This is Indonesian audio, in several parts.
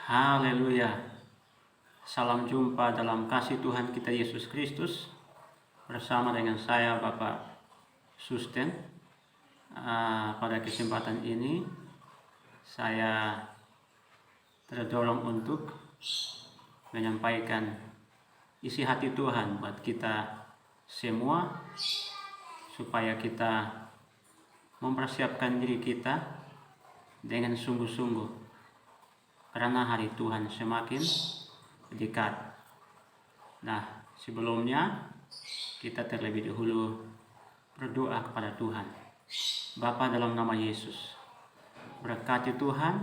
Haleluya. Salam jumpa dalam kasih Tuhan kita Yesus Kristus bersama dengan saya Bapak Susten. Pada kesempatan ini saya terdorong untuk menyampaikan isi hati Tuhan buat kita semua, supaya kita mempersiapkan diri kita dengan sungguh-sungguh, karena hari Tuhan semakin dekat. Nah, sebelumnya kita terlebih dahulu berdoa kepada Tuhan. Bapa, dalam nama Yesus, berkati Tuhan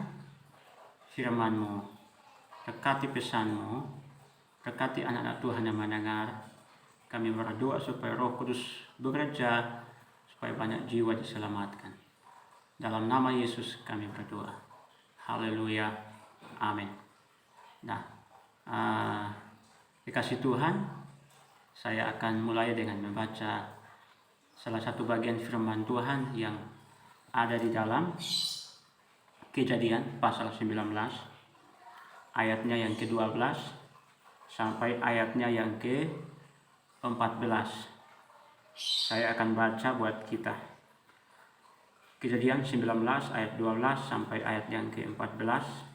firman-Mu, berkati pesan-Mu, berkati anak-anak Tuhan yang mendengar. Kami berdoa supaya Roh Kudus bekerja, supaya banyak jiwa diselamatkan. Dalam nama Yesus kami berdoa. Haleluya. Amin. Nah, dikasih Tuhan, saya akan mulai dengan membaca salah satu bagian firman Tuhan yang ada di dalam Kejadian pasal 19, ayatnya yang ke-12 sampai ayatnya yang ke-14. Saya akan baca buat kita. Kejadian 19 ayat 12 sampai ayat yang ke-14.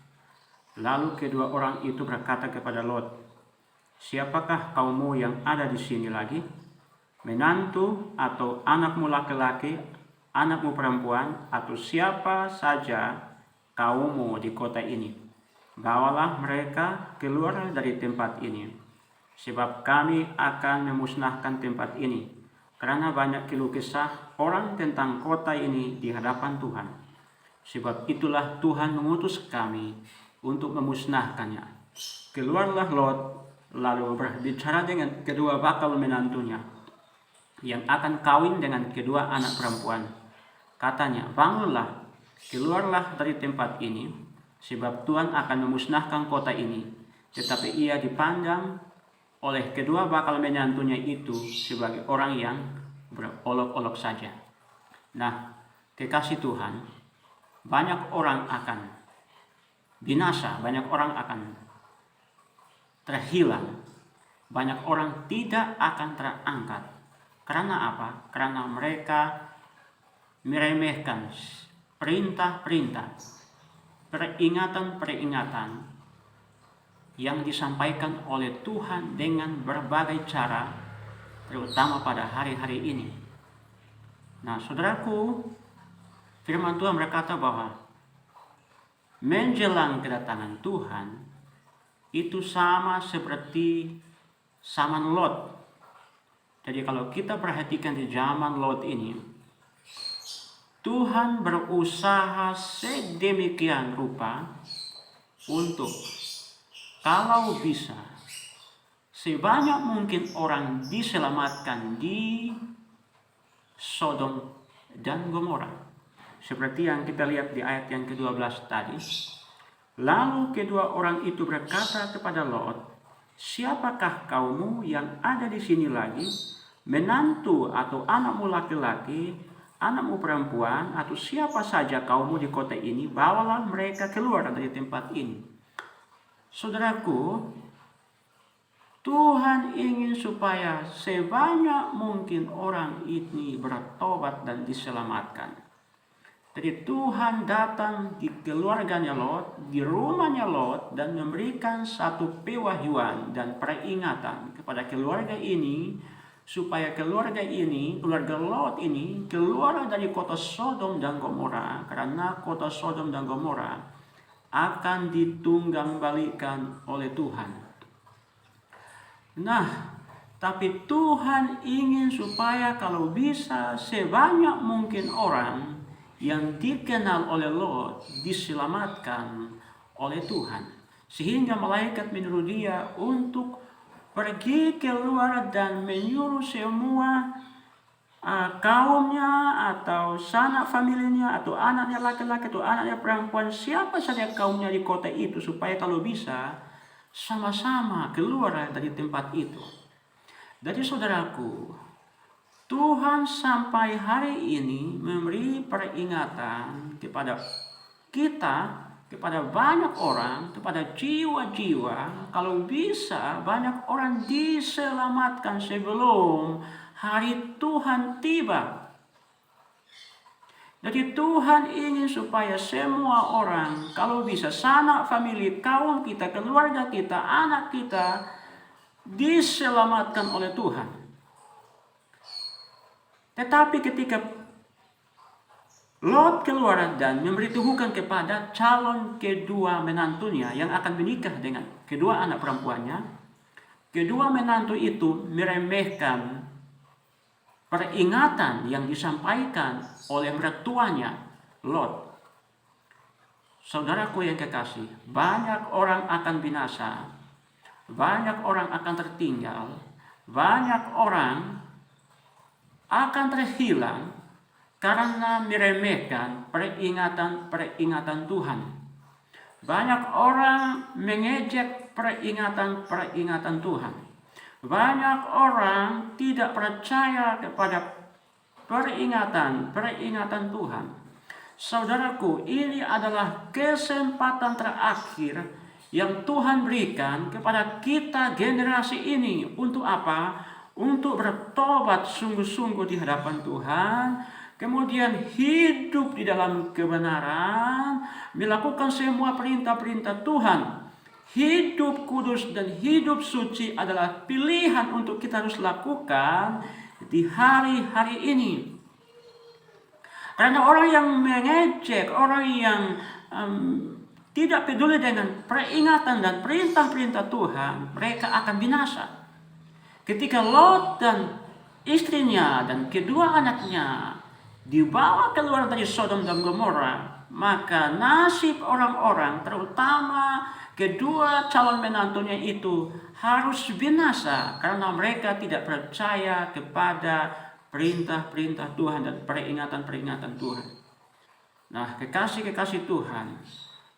Lalu kedua orang itu berkata kepada Lot, "Siapakah kaummu yang ada di sini lagi? Menantu atau anakmu laki-laki, anakmu perempuan, atau siapa saja kaummu di kota ini? Bawalah mereka keluar dari tempat ini, sebab kami akan memusnahkan tempat ini, karena banyak keluh kesah orang tentang kota ini di hadapan Tuhan. Sebab itulah Tuhan mengutus kami untuk memusnahkannya." Keluarlah Lot, lalu berbicara dengan kedua bakal menantunya yang akan kawin dengan kedua anak perempuan. Katanya, "Bangunlah, keluarlah dari tempat ini, sebab Tuhan akan memusnahkan kota ini." Tetapi ia dipandang oleh kedua bakal menantunya itu sebagai orang yang berolok-olok saja. Nah, kekasih Tuhan, banyak orang akan binasa, banyak orang akan terhilang, banyak orang tidak akan terangkat. Karena apa? Karena mereka meremehkan perintah-perintah, peringatan-peringatan yang disampaikan oleh Tuhan dengan berbagai cara, terutama pada hari-hari ini. Nah, saudaraku, firman Tuhan berkata bahwa menjelang kedatangan Tuhan itu sama seperti zaman Lot. Jadi kalau kita perhatikan di zaman Lot ini, Tuhan berusaha sedemikian rupa untuk kalau bisa sebanyak mungkin orang diselamatkan di Sodom dan Gomora. Seperti yang kita lihat di ayat yang ke-12 tadi. Lalu kedua orang itu berkata kepada Lot, "Siapakah kaummu yang ada di sini lagi? Menantu atau anakmu laki-laki, anakmu perempuan, atau siapa saja kaummu di kota ini, bawalah mereka keluar dari tempat ini." Saudaraku, Tuhan ingin supaya sebanyak mungkin orang ini bertobat dan diselamatkan. Jadi Tuhan datang di keluarganya Lot, di rumahnya Lot, dan memberikan satu pewahyuan dan peringatan kepada keluarga ini, supaya keluarga Lot ini keluar dari kota Sodom dan Gomora, karena kota Sodom dan Gomora akan ditunggang balikan oleh Tuhan. Nah, tapi Tuhan ingin supaya kalau bisa sebanyak mungkin orang yang dikenal oleh Lot diselamatkan oleh Tuhan, sehingga malaikat menyuruh dia untuk pergi keluar dan menyuruh semua kaumnya atau sanak familinya atau anaknya laki-laki atau anaknya perempuan, siapa saja kaumnya di kota itu, supaya kalau bisa sama-sama keluar dari tempat itu. Jadi saudaraku, Tuhan sampai hari ini memberi peringatan kepada kita kepada banyak orang, kepada jiwa-jiwa, kalau bisa banyak orang diselamatkan sebelum hari Tuhan tiba. Jadi Tuhan ingin supaya semua orang, kalau bisa sanak famili, kaum kita, keluarga kita, anak kita, diselamatkan oleh Tuhan. Tetapi ketika Lot keluar dan memberitahukan kepada calon kedua menantunya yang akan menikah dengan kedua anak perempuannya, kedua menantu itu meremehkan peringatan yang disampaikan oleh mertuanya Lot. Saudaraku yang kekasih, banyak orang akan binasa, banyak orang akan tertinggal, banyak orang akan terhilang karena meremehkan peringatan Tuhan. Banyak orang mengejek peringatan Tuhan. Banyak orang tidak percaya kepada peringatan Tuhan. Saudaraku, ini adalah kesempatan terakhir yang Tuhan berikan kepada kita generasi ini. Untuk apa? Untuk bertobat sungguh-sungguh di hadapan Tuhan, kemudian hidup di dalam kebenaran, melakukan semua perintah-perintah Tuhan. Hidup kudus dan hidup suci adalah pilihan untuk kita harus lakukan di hari-hari ini. Karena orang yang mengejek, orang yang tidak peduli dengan peringatan dan perintah-perintah Tuhan, mereka akan binasa. Ketika Lot dan istrinya dan kedua anaknya dibawa keluar dari Sodom dan Gomora, maka nasib orang-orang, terutama kedua calon menantunya itu, harus binasa karena mereka tidak percaya kepada perintah-perintah Tuhan dan peringatan-peringatan Tuhan. Nah, kekasih-kekasih Tuhan,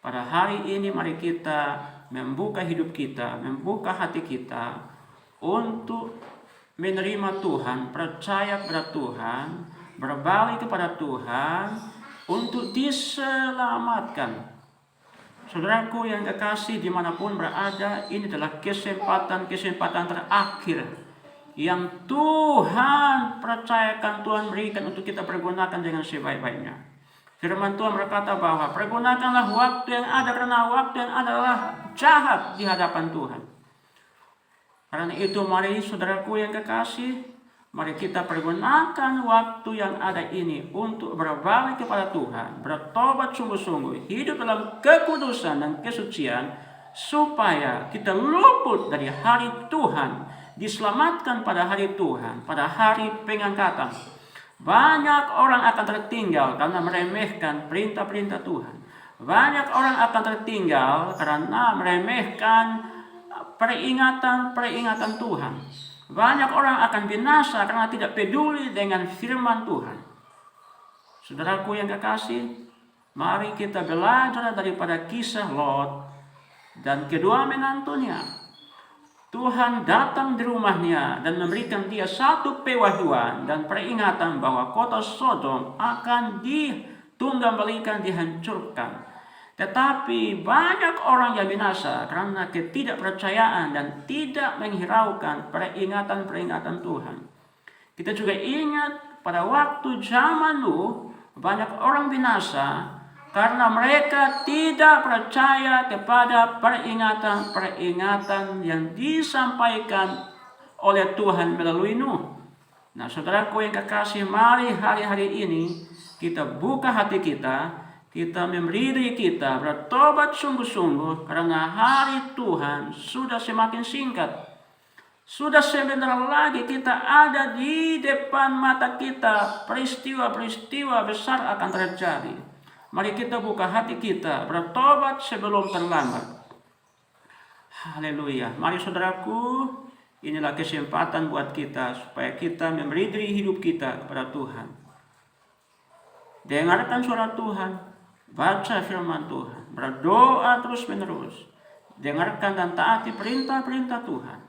pada hari ini mari kita membuka hidup kita, membuka hati kita untuk menerima Tuhan, percaya kepada Tuhan, berbalik kepada Tuhan untuk diselamatkan. Saudaraku yang kekasih, dimanapun berada, ini adalah kesempatan terakhir yang Tuhan percayakan, Tuhan berikan untuk kita pergunakan dengan sebaik-baiknya. Firman Tuhan berkata bahwa pergunakanlah waktu yang ada, karena waktu yang adalah jahat di hadapan Tuhan. Karena itu mari saudaraku yang kekasih, mari kita pergunakan waktu yang ada ini untuk berbalik kepada Tuhan, bertobat sungguh-sungguh, hidup dalam kekudusan dan kesucian, supaya kita luput dari hari Tuhan, diselamatkan pada hari Tuhan, pada hari pengangkatan. Banyak orang akan tertinggal karena meremehkan perintah-perintah Tuhan. Banyak orang akan tertinggal karena meremehkan peringatan Tuhan. Banyak orang akan binasa karena tidak peduli dengan firman Tuhan. Saudaraku yang kekasih, mari kita belajar daripada kisah Lot dan kedua menantunya. Tuhan datang di rumahnya dan memberikan dia satu pewahyuan dan peringatan bahwa kota Sodom akan ditunggangbalikan, dihancurkan. Tetapi banyak orang yang binasa karena ketidakpercayaan dan tidak menghiraukan peringatan-peringatan Tuhan. Kita juga ingat pada waktu zaman Nuh, banyak orang binasa karena mereka tidak percaya kepada peringatan-peringatan yang disampaikan oleh Tuhan melalui Nuh. Nah, saudaraku yang kekasih, mari hari-hari ini kita buka hati kita, kita memberi diri kita bertobat sungguh-sungguh, karena hari Tuhan sudah semakin singkat. Sudah sebentar lagi kita ada di depan mata kita, peristiwa-peristiwa besar akan terjadi. Mari kita buka hati kita, bertobat sebelum terlambat. Haleluya. Mari saudaraku, inilah kesempatan buat kita supaya kita memberi diri hidup kita kepada Tuhan. Dengarkan suara Tuhan, baca firman Tuhan, berdoa terus menerus, dengarkan dan taati perintah-perintah Tuhan,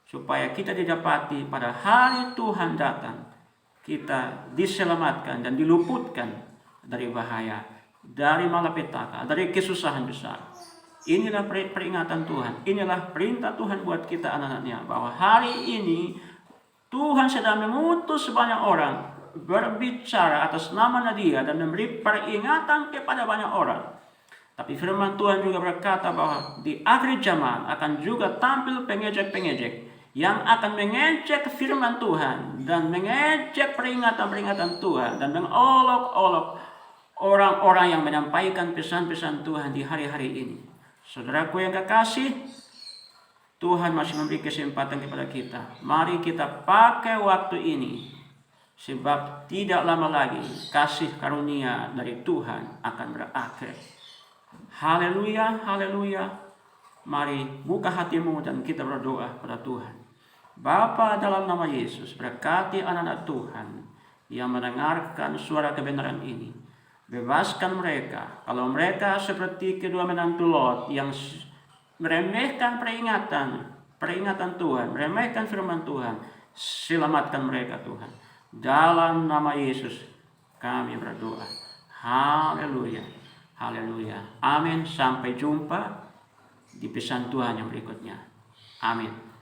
supaya kita didapati pada hari Tuhan datang, kita diselamatkan dan diluputkan dari bahaya dari malapetaka, dari kesusahan besar. Inilah peringatan Tuhan, inilah perintah Tuhan buat kita anak-anaknya, bahwa hari ini Tuhan sedang mengutus banyak orang berbicara atas nama Dia dan memberi peringatan kepada banyak orang. Tapi firman Tuhan juga berkata bahwa di akhir zaman akan juga tampil pengejek-pengejek yang akan mengejek firman Tuhan dan mengejek peringatan-peringatan Tuhan dan mengolok-olok orang-orang yang menyampaikan pesan-pesan Tuhan di hari-hari ini. Saudaraku yang kekasih, Tuhan masih memberi kesempatan kepada kita. Mari kita pakai waktu ini, sebab tidak lama lagi kasih karunia dari Tuhan akan berakhir. Haleluya, haleluya. Mari buka hatimu dan kita berdoa pada Tuhan. Bapa, dalam nama Yesus, berkati anak-anak Tuhan yang mendengarkan suara kebenaran ini. Bebaskan mereka, kalau mereka seperti kedua menantu Lot yang meremehkan peringatan Tuhan, meremehkan firman Tuhan. Selamatkan mereka Tuhan. Dalam nama Yesus kami berdoa. Haleluya, haleluya. Amin. Sampai jumpa di pesan Tuhan yang berikutnya. Amin.